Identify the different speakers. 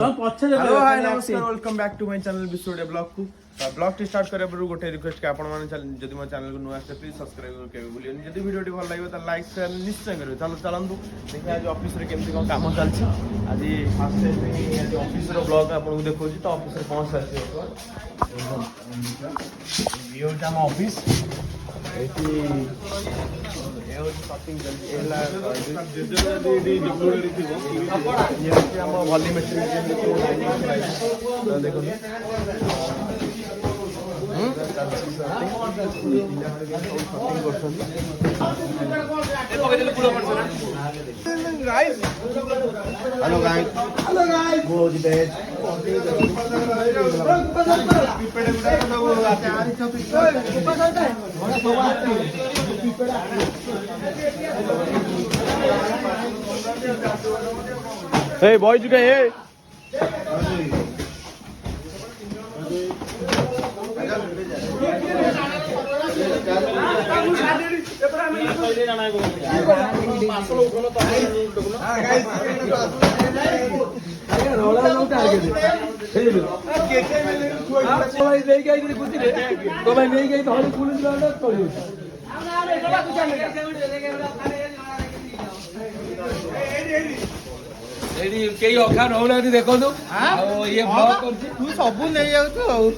Speaker 1: Hello hi नमस्कार welcome back to my channel विश्वडे blog को ब्लॉग टी स्टार्ट करे पर गोटे रिक्वेस्ट के आपण माने जदि मो चैनल को नुआ आसे प्लीज सब्सक्राइब करके भूलियन जदि वीडियो टी भल लागबे त लाइक शेयर निश्चय करियो चलो चलंतु देखिए आज ऑफिस रे केमती कोन काम चलछि आज फर्स्ट टाइम आज ऑफिस रो ब्लॉग आपण को देखौ छी तो ऑफिस रे पहुंच साथि यो टाइम ऑफिस एटी शॉपिंग जल्दी एला ये हम वॉल्यूम मेट्रिक देखो hello guys go the bed Hey boys, you can hear?
Speaker 2: केही अखा नहुना देखो ये ब्लॉग कर तू सब नहीं जाऊ